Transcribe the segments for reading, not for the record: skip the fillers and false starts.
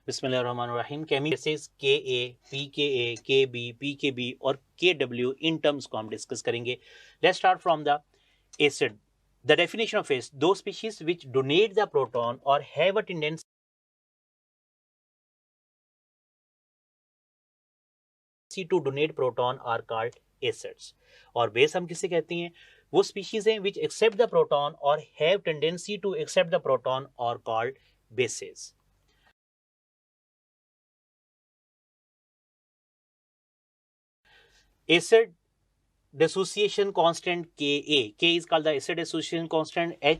बिस्मिल्लाहिर्रहमानिर्रहीम। केमिकल के ए, पी के ए, के बी, पी के बी और के डब्ल्यू इन टर्म्स को हम डिस्कस करेंगे। Let's start from the acid. The definition of acid, those species which donate the proton और have a tendency to donate proton are called acids. और base हम किसे कहते हैं? वो स्पीशीज हैं विच एक्सेप्ट द प्रोटॉन और have tendency to accept the proton और called bases. Acid dissociation constant Ka is called the acid dissociation constant. Ha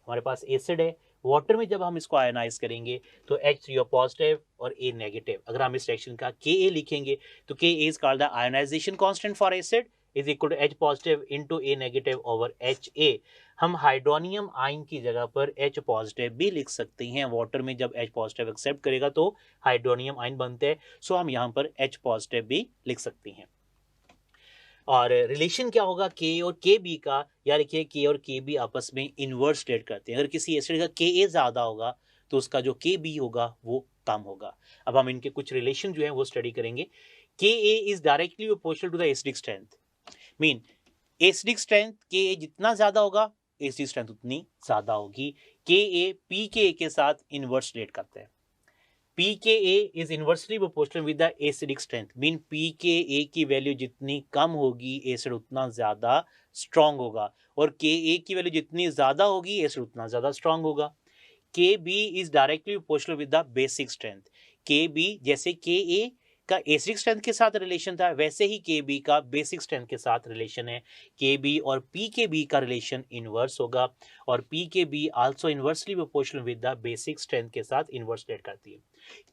हमारे पास एसिड है, वाटर में जब हम इसको आयनाइज करेंगे तो H3O पॉजिटिव और A नेगेटिव। अगर हम इस रिएक्शन का Ka लिखेंगे तो Ka is called the ionization constant for acid is equal to H positive into A negative over Ha। हम हाइड्रोनियम आयन की जगह पर H पॉजिटिव भी लिख सकते हैं। वाटर में जब H पॉजिटिव एक्सेप्ट करेगा तो हाइड्रोनियम आयन बनते हैं, सो हम यहाँ पर H पॉजिटिव भी लिख सकते हैं। और रिलेशन क्या होगा के और के बी का? या देखिए के और के बी आपस में इनवर्स रिलेट करते हैं। अगर किसी एसिड का के ए ज्यादा होगा तो उसका जो के बी होगा वो कम होगा। अब हम इनके कुछ रिलेशन जो है वो स्टडी करेंगे। K A is directly proportional to the acidic strength. Mean acidic strength K A जितना ज्यादा होगा एसिडिक स्ट्रेंथ उतनी ज्यादा होगी। के ए पी के ए के साथ इनवर्स रिलेट करते हैं। pKa is inversely proportional with the acidic strength, mean pKa की वैल्यू जितनी कम होगी एसिड उतना ज्यादा स्ट्रांग होगा, और Ka की वैल्यू जितनी ज्यादा होगी एसिड उतना ज्यादा स्ट्रांग होगा। Kb is directly proportional with the basic strength। Kb जैसे Ka का एसिडिक स्ट्रेंथ के साथ रिलेशन था वैसे ही Kb का बेसिक स्ट्रेंथ के साथ रिलेशन है। Kb और Pkb का रिलेशन इनवर्स होगा, और Pkb also inversely proportional with the basic strength के साथ इनवर्स रिलेट करती है।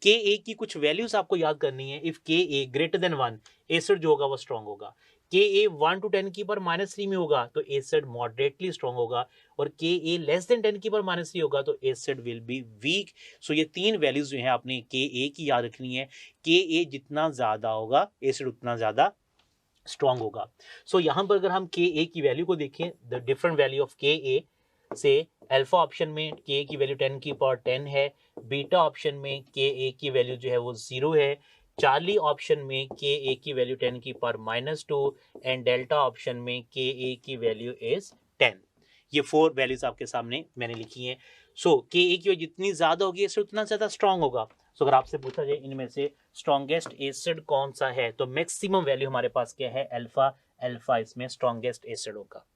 Ka की कुछ वैल्यूज आपको याद करनी है। If Ka greater than 1, acid जो होगा वो स्ट्रॉन्ग होगा। Ka 1 to 10 की पावर -3 में होगा तो एसिड मॉडरेटली स्ट्रॉन्ग होगा, और Ka लेस देन 10 की पावर -3 होगा तो एसिड विल बी वीक। सो ये तीन वैल्यूज जो है आपने Ka की याद रखनी है। Ka जितना ज्यादा होगा एसिड उतना ज्यादा स्ट्रॉन्ग होगा। सो यहाँ पर अगर हम Ka की वैल्यू को देखें, the different value of Ka से अल्फा ऑप्शन में Ka की वैल्यू 10 की पावर 10 है, बीटा ऑप्शन में Ka की वैल्यू जो है वो 0 है, चार्ली ऑप्शन में Ka की वैल्यू 10 की पावर -2 एंड डेल्टा ऑप्शन में Ka की वैल्यू इज 10। ये 4 वैल्यूज आपके सामने मैंने लिखी हैं। सो Ka की वैल्यू जितनी ज्यादा होगी इससे उतना ज्यादा स्ट्रॉन्ग होगा। सो अगर आपसे पूछा जाए इनमें से स्ट्रॉन्गेस्ट एसिड कौन सा है तो मैक्सिमम वैल्यू हमारे पास क्या है? अल्फा। अल्फा इसमें स्ट्रॉन्गेस्ट एसिड होगा।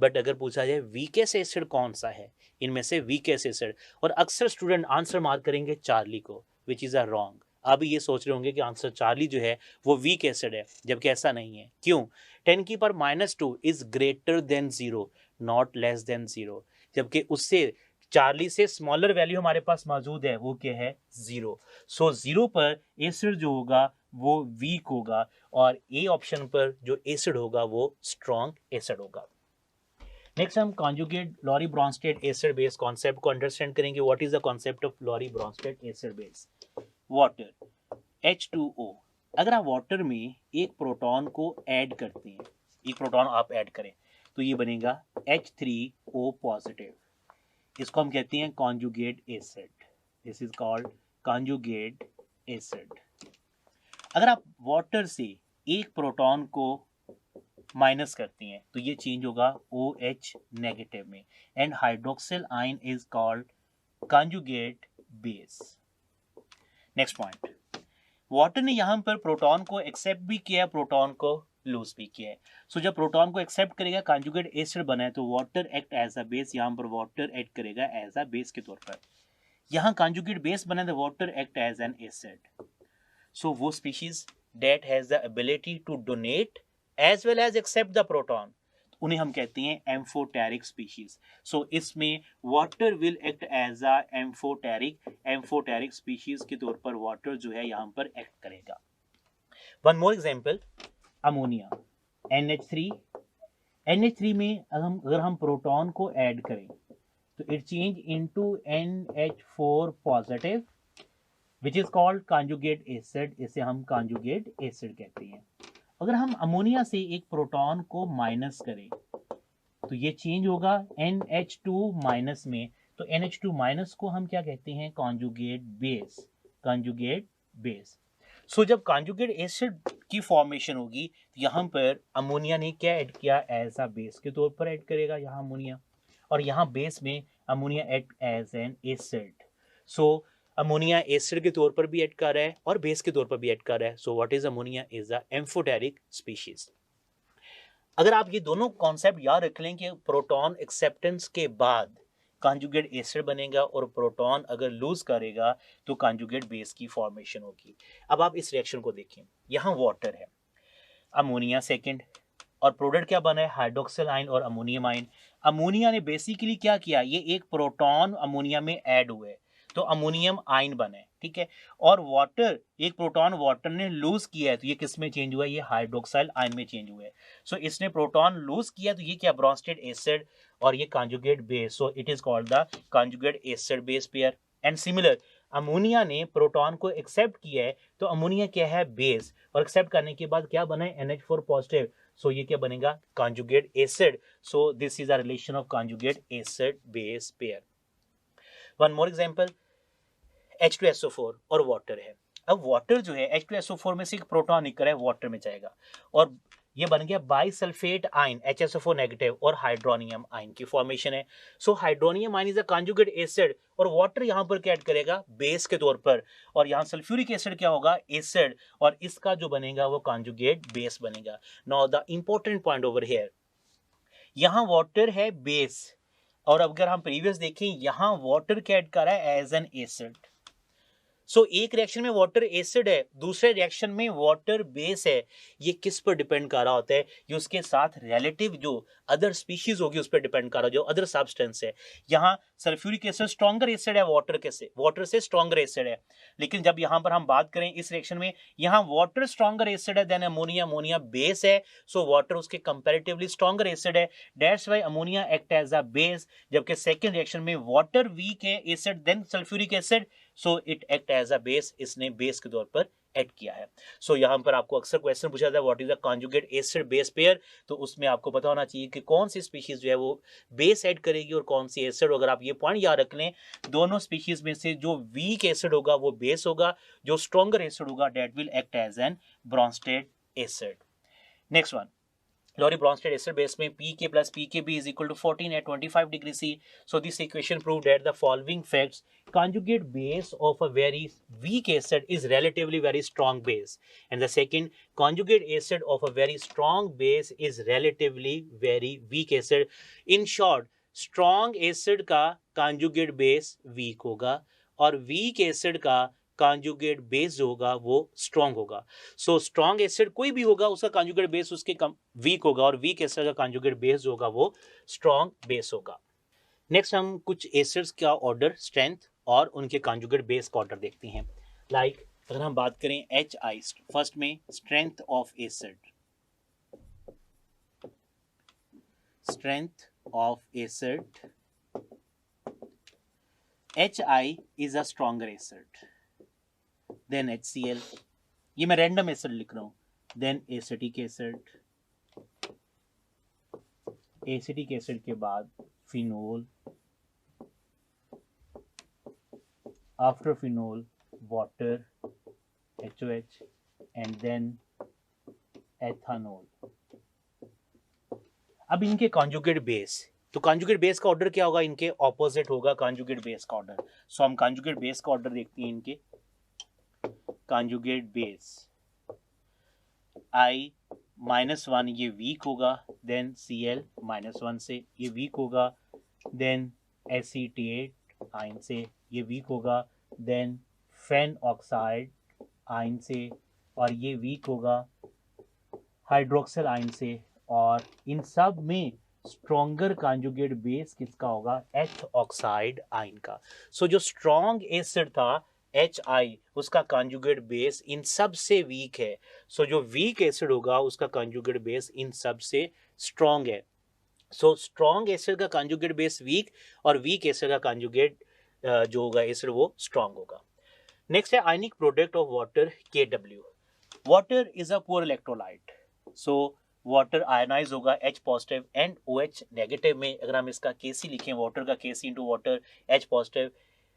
बट अगर पूछा जाए वीकेस्ट एसिड कौन सा है इनमें से वीकेस्ट एसिड, और अक्सर स्टूडेंट आंसर मार्क करेंगे चार्ली को, विच इज अ रॉन्ग। अब ये सोच रहे होंगे कि आंसर चार्ली जो है वो वीक एसिड है, जबकि ऐसा नहीं है। क्यों? 10 की power -2 is greater than 0, not less than 0, जबकि उससे चार्ली से स्मॉलर वैल्यू हमारे पास मौजूद है, वो क्या है? 0। सो 0 पर एसिड जो होगा वो वीक होगा, और ए ऑप्शन पर जो एसिड होगा वो स्ट्रॉन्ग एसिड होगा। नेक्स्ट हम conjugate Lowry Bronsted acid base concept को अंडरस्टैंड करेंगे। What is the concept of Lowry Bronsted acid base? Water H2O, अगर आप वाटर में एक प्रोटॉन को ऐड करते हैं, एक प्रोटॉन आप ऐड करें तो ये बनेगा H3O पॉजिटिव। इसको हम कहते हैं conjugate acid. This is called conjugate acid. अगर आप वाटर से एक प्रोटॉन को माइनस करती हैं तो ये चेंज होगा OH नेगेटिव में, and hydroxyl ion is called conjugate base. Next point, water ने यहां पर प्रोटॉन को एक्सेप्ट भी किया, प्रोटॉन को लूज भी किया है। सो जब प्रोटॉन को एक्सेप्ट करेगा कॉन्जुगेट एसिड बना है तो water act as a base, यहां पर वाटर एक्ट करेगा एज अ बेस के तौर पर। यहां कॉन्जुगेट बेस बना है तो water act as an acid. So वो species that has the ability to donate as well as accept the proton, उन्हें हम कहते हैं एम्फोटेरिक स्पीशीज। सो इसमें water will act as a amphoteric species के तौर पर वाटर जो है यहां पर एक्ट करेगा। One more example, ammonia NH3 में अगर हम प्रोटॉन को ऐड करें तो it change into NH4 positive which is called conjugate acid. इसे हम कॉन्जुगेट एसिड कहते हैं। अगर हम अमोनिया से एक प्रोटॉन को माइनस करें तो ये चेंज होगा NH2 माइनस में, तो NH2 माइनस को हम क्या कहते हैं? Conjugate base. Conjugate base. So जब कॉन्जुगेट एसिड की फॉर्मेशन होगी तो यहाँ पर अमोनिया ने क्या ऐड किया, एज अ बेस के तौर पर ऐड करेगा यहाँ अमोनिया, और यहाँ बेस में ammonia act as an acid. So ammonia acid के तौर पर भी ऐड कर रहा है और बेस के तौर पर भी ऐड कर रहा है। So what is ammonia, is a amphoteric species. अगर आप ये दोनों कॉन्सेप्ट याद रख लें कि प्रोटॉन एक्सेप्टेंस के बाद कॉन्जुगेट एसिड बनेगा और प्रोटॉन अगर लूज करेगा तो कॉन्जुगेट बेस की फॉर्मेशन होगी। अब आप इस रिएक्शन को देखें, यहाँ वाटर है, अमोनिया सेकंड, और प्रोडक्ट क्या बना है, हाइड्रोक्सिल आयन और अमोनियम आयन। अमोनिया ने बेसिकली क्या किया, ये एक प्रोटॉन अमोनिया में ऐड हुए तो अमोनियम आयन बने, ठीक है, और वाटर, एक प्रोटॉन वाटर ने लूज किया है तो ये किस में चेंज हुआ है, ये हाइड्रोक्साइल आयन में चेंज हुआ है। सो इसने प्रोटॉन लूज किया तो ये क्या, ब्रोंस्टेड एसिड, और ये conjugate base, so it is called the conjugate acid base pair. And similar, ammonia ने प्रोटॉन को एक्सेप्ट किया है तो अमोनिया क्या है, बेस, और एक्सेप्ट करने के बाद क्या बना है, NH4 पॉजिटिव, सो ये क्या बनेगा, conjugate acid. So this is a relation of conjugate acid base pair. One more example, H2SO4 और वाटर है। अब वाटर जो है, H2SO4 में से एक प्रोटॉन निकल है, वाटर में जाएगा और ये बन गया बाइसल्फेट आयन, HSO4 नेगेटिव, और हाइड्रोनियम आयन की फॉर्मेशन है। So hydronium ion is a conjugate acid, और वाटर यहां पर क्या ऐड करेगा, बेस के तौर पर, और यहां सल्फ्यूरिक एसिड क्या होगा, एसिड, और इसका जो बनेगा वो कॉन्जुगेट बेस बनेगा। Now the important point over here, यहां वाटर है बेस, और अगर हम प्रीवियस देखें यहां वाटर क्या ऐड कर रहा है, एज एन एसिड। सो एक रिएक्शन में वाटर एसिड है, दूसरे रिएक्शन में वाटर बेस है। ये किस पर डिपेंड कर रहा होता है, ये उसके साथ रिलेटिव जो अदर स्पीशीज होगी उस पर डिपेंड कर रहा है, जो अदर सब्सटेंस है। यहाँ सल्फ्यूरिक एसिड स्ट्रॉन्गर एसिड है वाटर से स्ट्रॉन्गर एसिड है, लेकिन जब यहाँ पर हम बात करें इस रिएक्शन में, यहाँ वाटर स्ट्रॉन्गर एसिड है देन अमोनिया, अमोनिया बेस है, सो वाटर उसके कंपैरेटिवली स्ट्रॉन्गर एसिड है, that's why ammonia act as a base. जबकि सेकंड रिएक्शन में वाटर वीक है, acid then sulphuric acid, so it act as a base, इसने base के तौर पर ऐड किया है। सो यहाँ पर आपको अक्सर क्वेश्चन पूछा जाता है what is the conjugate acid base pair, तो उसमें आपको पता होना चाहिए कि कौन सी स्पीशीज जो है वो बेस ऐड करेगी और कौन सी एसिड। अगर आप ये पॉइंट याद रख लें, दोनों स्पीशीज में से जो वीक एसिड होगा वो बेस होगा, जो स्ट्रॉन्गर एसिड होगा that will act as an Bronsted acid. Next one, Lowry Bronsted acid base में pK plus pKb is equal to 14 at 25 degree C. So this equation proved that the following facts: conjugate base of a very weak acid is relatively very strong base, and the second, conjugate acid of a very strong base is relatively very weak acid. In short, strong acid का conjugate base weak होगा और weak acid का conjugate base जो होगा वो strong होगा। सो strong acid कोई भी होगा उसका कॉन्जुगेट बेस उसके वीक होगा, और वीक एसिड का कॉन्जुगेट बेस जो होगा वो स्ट्रॉन्ग बेस होगा। नेक्स्ट हम कुछ एसिड्स का ऑर्डर, स्ट्रेंथ और उनके कॉन्जुगेट बेस का ऑर्डर देखते हैं। लाइक अगर हम बात करें HI, फर्स्ट में strength of acid, strength of acid, HI is a stronger acid, then HCl, ये मैं रैंडम एसिड लिख रहा हूं, then acetic acid, acetic acid के बाद phenol, after phenol water HOH, and then ethanol. अब इनके कॉन्जुगेट बेस, तो कॉन्जुगेट बेस का ऑर्डर क्या होगा, इनके ऑपोजिट होगा कॉन्जुगेट बेस का ऑर्डर। सो हम कॉन्जुगेट बेस का ऑर्डर देखते हैं इनके। कॉन्जुगेट बेस I-1 ये वीक होगा, देन Cl-1 से ये वीक होगा, देन एसीटेट आयन से ये वीक होगा, देन फेन ऑक्साइड आयन से, और ये वीक होगा हाइड्रोक्सिल आयन से, और इन सब में स्ट्रॉन्गर कॉन्जुगेट बेस किसका होगा, एथ ऑक्साइड आयन का। सो जो स्ट्रॉन्ग एसिड था HI, उसका कॉन्जुगेट बेस इन सब से वीक है। सो जो वीक एसिड होगा उसका कॉन्जुगेट बेस इन सब से स्ट्रॉन्ग है। सो स्ट्रॉन्ग एसिड का कॉन्जुगेट बेस वीक, और वीक एसिड का कॉन्जुगेट जो होगा एसिड वो स्ट्रॉन्ग होगा। नेक्स्ट है ionic product of water KW। Water is a poor electrolyte, so water ionise होगा H positive and OH negative में। अगर हम इसका Kc लिखें, वाटर का Kc into water H positive,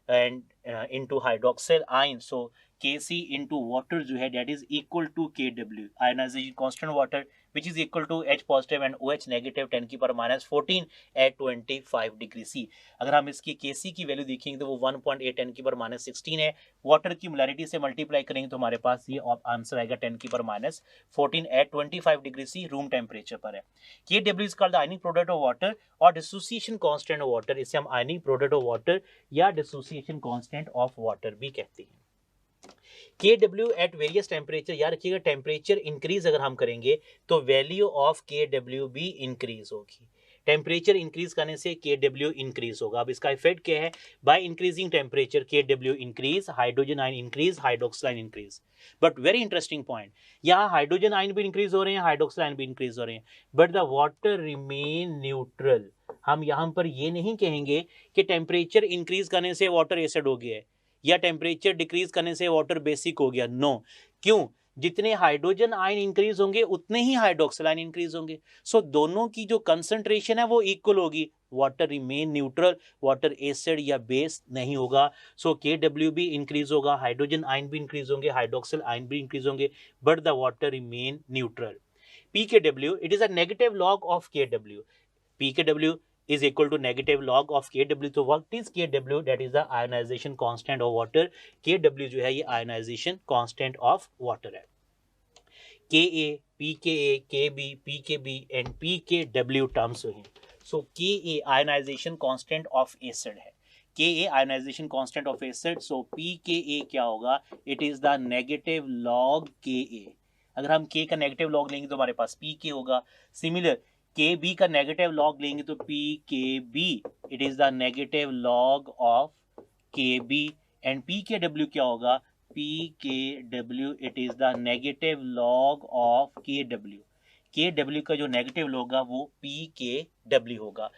and into hydroxyl ion, so Kc into water जो है that is equal to Kw, ionization constant water which is equal to H positive and OH negative 10 की power -14 at 25 degree C। अगर हम इसकी Kc की value देखेंगे तो वो 1.8 10 की पावर -16 है। वाटर की मोलैरिटी से मल्टीप्लाई करेंगे तो हमारे पास ये आंसर आएगा 10 की power -14 at 25 degree C room temperature पर है। Kw is called the ionic product of water और डिसोसिएशन कांस्टेंट ऑफ वाटर, इसे हम आयनिक प्रोडक्ट ऑफ वाटर या डिसोसिएशन कांस्टेंट ऑफ वाटर भी कहते हैं। Kw एट वेरियस टेम्परेचर, याद रखिएगा टेम्परेचर इंक्रीज अगर हम करेंगे तो वैल्यू ऑफ Kw भी इंक्रीज होगी। टेम्परेचर इंक्रीज करने से Kw इंक्रीज होगा। अब इसका इफेक्ट क्या है? By increasing temperature Kw increase, hydrogen ion increase, hydroxyl ion increase. But very interesting point, यहाँ हाइड्रोजन आयन भी इंक्रीज हो रहे हैं, हाइड्रोक्सिल आयन भी इंक्रीज हो रहे हैं, but the water remain neutral. हम यहाँ पर ये नहीं कहेंगे कि टेम्परेचर इंक्रीज करने से वाटर एसिड हो गया है या टेम्परेचर डिक्रीज करने से वाटर बेसिक हो गया। नो, क्यों? जितने हाइड्रोजन आयन इंक्रीज होंगे उतने ही हाइड्रोक्सिल आयन इंक्रीज होंगे। सो दोनों की जो कंसंट्रेशन है वो इक्वल होगी। Water remain neutral, water acid या बेस नहीं होगा। सो Kw भी इंक्रीज होगा, हाइड्रोजन आयन भी इंक्रीज होंगे, हाइड्रोक्सिल आयन भी इंक्रीज होंगे, but the water remain neutral. pKw, it is a negative log of Kw. pKw is equal to negative log of Kw. तो what is Kw? That is the ionization constant of water. Kw जो है ये ionization constant of water है। Ka, pKa, Kb, pKb and pKw terms हैं। So Ka ionization constant of acid है। Ka ionization constant of acid, so pKa क्या होगा? It is the negative log Ka। अगर हम K का negative log लेंगे तो हमारे पास pK होगा। सिमिलर Kb का नेगेटिव लॉग लेंगे तो pKb, it is the negative log of Kb and pKw क्या होगा? pKw, it is the negative log of Kw। Kw का जो नेगेटिव लॉग होगा वो pKw होगा।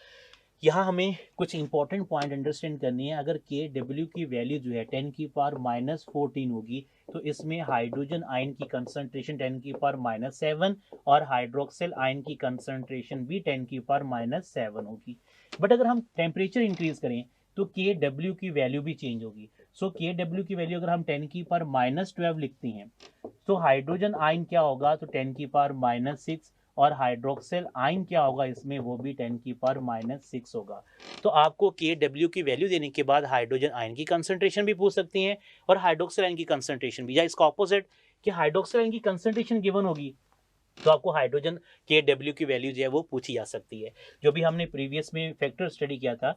यहाँ हमें कुछ इंपॉर्टेंट पॉइंट अंडरस्टैंड करनी है। अगर Kw की वैल्यू जो है 10 की पावर -14 होगी तो इसमें हाइड्रोजन आयन की कंसंट्रेशन 10 की पावर -7 और हाइड्रोक्सिल आयन की कंसंट्रेशन भी 10 की पावर -7 होगी। बट अगर हम टेम्परेचर इंक्रीज करें तो Kw की वैल्यू भी चेंज होगी। सो Kw की वैल्यू अगर हम 10 की पावर -12 लिखते हैं तो हाइड्रोजन आयन क्या होगा? तो 10 की पावर -6 और हाइड्रोक्सिल आयन क्या होगा इसमें? वो भी 10 की पावर -6 होगा। तो आपको Kw की वैल्यू देने के बाद हाइड्रोजन आयन की कंसंट्रेशन भी पूछ सकती हैं और हाइड्रोक्सिल आयन की कंसंट्रेशन भी, या इसका ऑपोजिट कि हाइड्रोक्सिल आयन की कंसंट्रेशन गिवन होगी तो आपको हाइड्रोजन Kw की वैल्यू जो है वो पूछी जा सकती है। जो भी हमने प्रीवियस में फैक्टर स्टडी किया था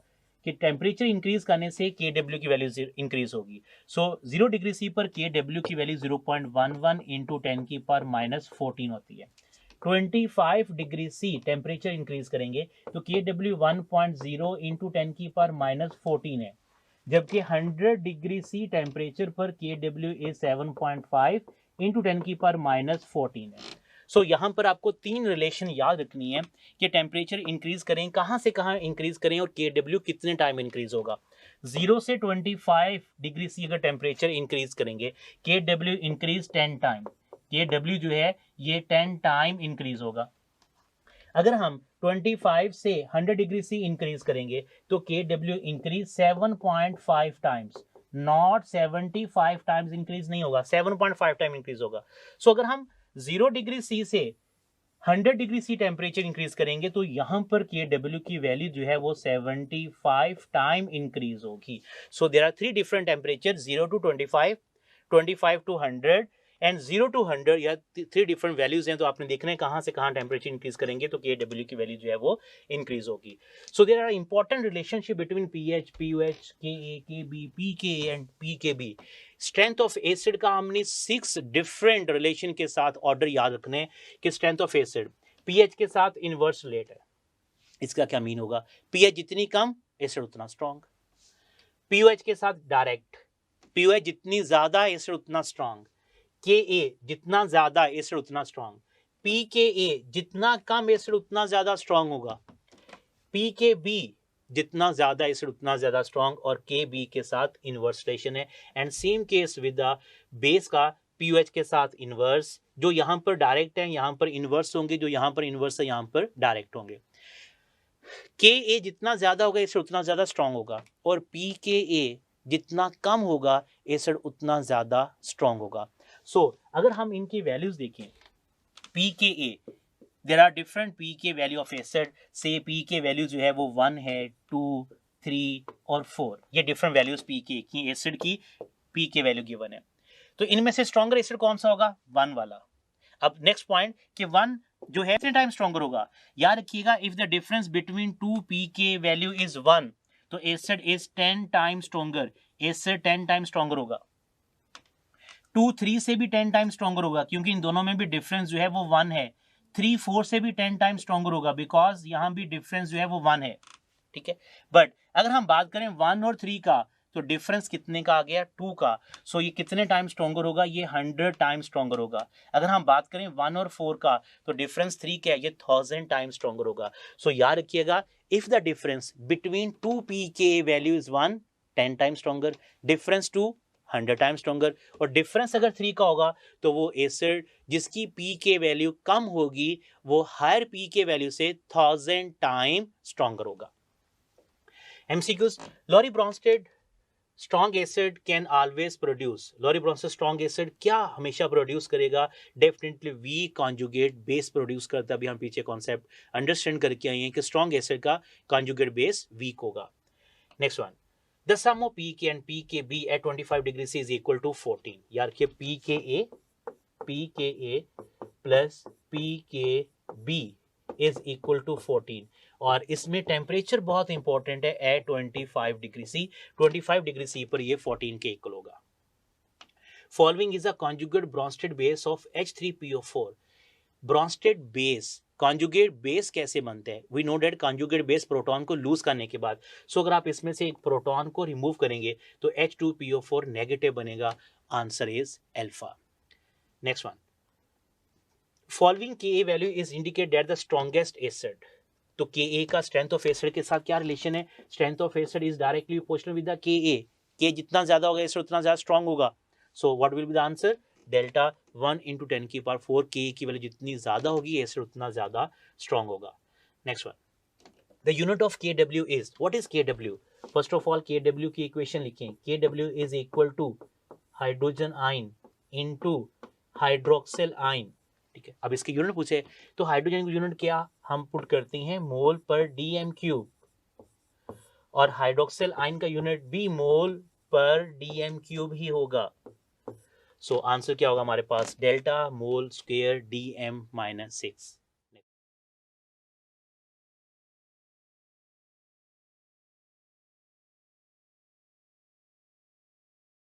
कि टेम्परेचर इंक्रीज करने से Kw की वैल्यू इंक्रीज होगी। सो 0 डिग्री C पर Kw की वैल्यू 0.11 इंटू 10 की पावर -14 होती है। 25 डिग्री C टेम्परेचर इंक्रीज करेंगे तो Kw 1.0 इंटू 10 की पावर -14 है, जबकि 100 डिग्री C टेम्परेचर पर Kw is 7.5 इंटू 10 की पावर -14 है। सो यहाँ पर आपको तीन रिलेशन याद रखनी है कि टेम्परेचर इंक्रीज करें, कहाँ से कहाँ इंक्रीज करें और Kw कितने टाइम इंक्रीज होगा। 0 से 25 डिग्री C अगर टेम्परेचर इंक्रीज करेंगे Kw इंक्रीज 10 टाइम, Kw जो है ये 10 टाइम इंक्रीज होगा। अगर हम 25 से 100 डिग्री C इंक्रीज करेंगे तो Kw increase 7.5 times, not 75 times increase नहीं होगा, 7.5 टाइम इंक्रीज होगा। सो अगर हम 0 डिग्री C से 100 डिग्री C टेम्परेचर इंक्रीज करेंगे तो यहां पर Kw की वैल्यू जो है वो 75 टाइम इंक्रीज होगी। So there are 3 different temperature, 0 to 25, 25 to 100 and 0 to 100, या 3 डिफरेंट वैल्यूज हैं। तो आपने देखना है कहाँ से कहाँ टेम्परेचर इंक्रीज करेंगे तो Kw की वैल्यू जो है वो इंक्रीज होगी। So there are important relationship between pH, pOH, Ka, Kb, pKa and pKb। Strength of acid का हमने 6 डिफरेंट रिलेशन के साथ ऑर्डर याद रखने कि स्ट्रेंथ ऑफ एसिड pH के साथ इनवर्स रिलेट है। इसका क्या मीन होगा? pH जितनी कम एसिड उतना स्ट्रॉन्ग, pOH के साथ डायरेक्ट, pOH जितनी ज्यादा एसिड उतना स्ट्रॉन्ग, Ka जितना ज्यादा एसिड उतना स्ट्रॉन्ग, pKa जितना कम एसिड उतना ज्यादा स्ट्रॉन्ग होगा, pKb जितना ज्यादा एसिड उतना ज्यादा स्ट्रॉन्ग, और Kb के साथ इनवर्स रिलेशन है। And same case with the base का pOH के साथ इनवर्स, जो यहां पर डायरेक्ट है यहां पर इनवर्स होंगे, जो यहां पर इनवर्स है यहां पर डायरेक्ट होंगे। Ka जितना ज्यादा होगा एसिड उतना ज्यादा स्ट्रॉन्ग होगा, और pKa जितना कम होगा एसिड उतना ज्यादा स्ट्रॉन्ग होगा। सो अगर हम इनकी वैल्यूज देखें, pKa, there are different pK value of acid. से pK वैल्यू जो है वो 1 है, 2, 3 और 4, ये डिफरेंट वैल्यूज pK की एसिड की pK वैल्यू गिवन है। तो इनमें से स्ट्रॉन्गर एसिड कौन सा होगा? 1 वाला। अब नेक्स्ट पॉइंट कि 1 जो है कितने टाइम स्ट्रॉन्गर होगा? याद रखिएगा, if the difference between 2 pK value is 1 तो acid is 10 time stronger, acid 10 time stronger होगा। 2 3 से भी 10 टाइम स्ट्रॉन्गर होगा क्योंकि इन दोनों में भी डिफरेंस जो है वो 1 है। 3 4 से भी 10 टाइम स्ट्रॉन्गर होगा बिकॉज यहां भी डिफरेंस जो है वो 1 है, ठीक है। बट अगर हम बात करें 1 और 3 का तो डिफरेंस कितने का आ गया? 2 का। सो ये कितने टाइम स्ट्रॉन्गर होगा? ये 100 टाइम स्ट्रॉन्गर होगा। अगर हम बात करें 1 और 4 का तो डिफरेंस 3 क्या है? ये 1000 टाइम स्ट्रॉन्गर होगा। सो याद रखिएगा, if the difference between 2 pK value is 1, 10 time stronger, difference 2 100 time stronger, और डिफरेंस अगर 3 का होगा तो वो एसिड जिसकी pK वैल्यू कम होगी वो हायर pK वैल्यू से 1000 टाइम स्ट्रॉन्गर होगा। MCQs, Lowry Bronsted strong acid can always produce, Lowry Bronsted strong acid क्या हमेशा प्रोड्यूस करेगा? Definitely weak conjugate base produce करता है। अभी हम पीछे कॉन्सेप्ट अंडरस्टैंड करके आए हैं कि स्ट्रॉन्ग एसिड का कॉन्जुगेट बेस वीक होगा। Next one, the sum of pK and pKb at 25 degrees C is equal to 14। यार कि pKa plus pKb is equal to 14 और इसमें टेम्परेचर बहुत इंपॉर्टेंट है at 25 degree C. 25 degree C पर ये 14 के इक्वल होगा। Following is a conjugate Bronsted base of H3PO4। Bronsted base conjugate base कैसे बनते हैं? We know that conjugate base proton को लूज करने के बाद, सो अगर आप इसमें से एक प्रोटॉन को रिमूव करेंगे तो H2PO4 नेगेटिव बनेगा। Answer is alpha. Next one, following Ka value is indicate that the strongest acid. तो Ka का स्ट्रेंथ ऑफ एसिड के साथ क्या रिलेशन है? Strength of acid is directly proportional with the Ka। K जितना ज्यादा होगा एसिड उतना ज्यादा स्ट्रॉन्ग होगा। So what will be the answer? Delta 1 × 10 की पावर 4। Ka की वैल्यू जितनी ज्यादा होगी एसिड उतना ज्यादा स्ट्रॉन्ग होगा। Next one, the unit of Kw is, what is Kw? First of all Kw की इक्वेशन लिखें। Kw is equal to hydrogen ion into hydroxyl ion, ठीक है। अब इसके यूनिट पूछे तो हाइड्रोजन की यूनिट क्या हम पुट करते हैं? मोल पर dm³ और हाइड्रोक्सिल आयन का यूनिट भी मोल पर dm³ ही होगा। सो आंसर क्या होगा हमारे पास? Delta mole square dm - 6।